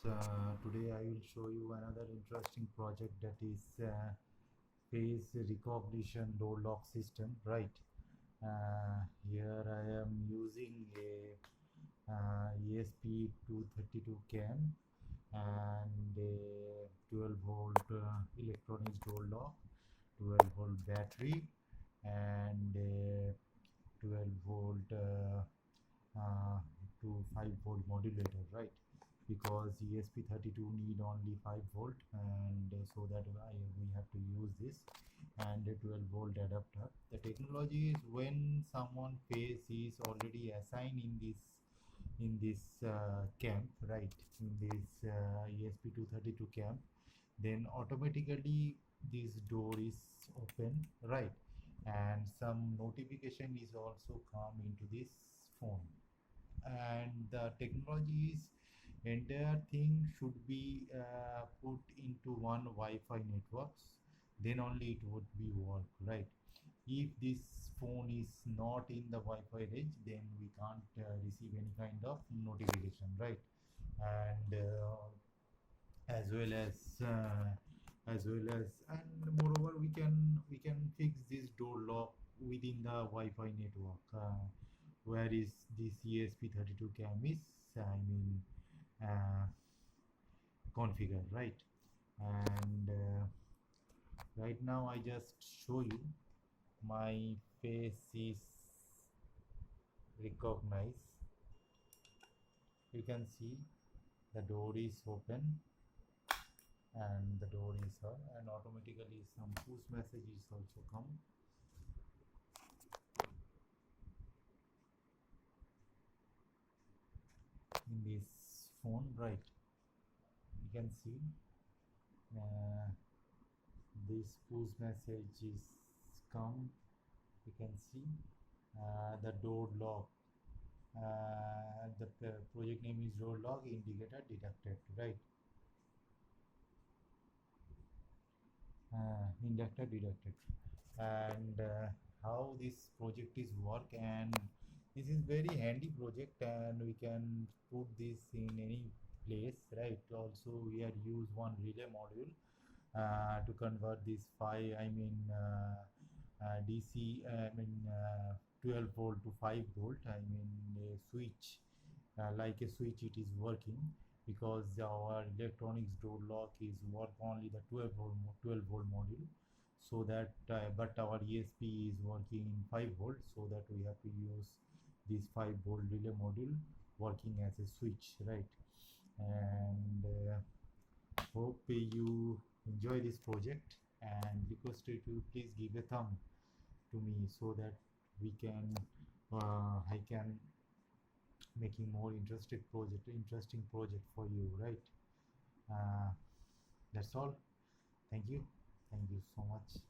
Today I will show you another interesting project, that is face recognition door lock system, right? Here I am using a ESP232 cam and a 12 volt electronics door lock, 12 volt battery, and a 12 volt to 5 volt modulator, right? Because ESP32 need only 5 volt, and so that we have to use this and a 12 volt adapter. The technology is when someone face is already assigned in this camp, right? In this ESP232 camp, then automatically this door is open, right? And some notification is also come into this phone, and the technology is entire thing should be put into one Wi-Fi networks, then only it would be work, right? If this phone is not in the Wi-Fi range, then we can't receive any kind of notification, right? And as well as and moreover we can fix this door lock within the Wi-Fi network, where is this ESP32 cam is, I mean, uh, configure, right? And right now I just show you my face is recognized. You can see the door is open and the door is on, and automatically some push messages also come in this phone, right? You can see uh, this push message is come. You can see the door lock, the project name is door lock indicator detected, right? Inductor detected. And how this project is work, and this is very handy project, and we can put this in any place, right? Also we are use one relay module to convert this 5 I mean DC, I mean 12 volt to 5 volt, I mean a switch, like a switch it is working, because our electronics door lock is work only the 12 volt module, so that but our ESP is working in 5 volt, so that we have to use this 5 volt relay module working as a switch, right? And hope you enjoy this project, and request you to please give a thumb to me, so that we can I can making more interesting project for you, right? uh, that's all. Thank you so much.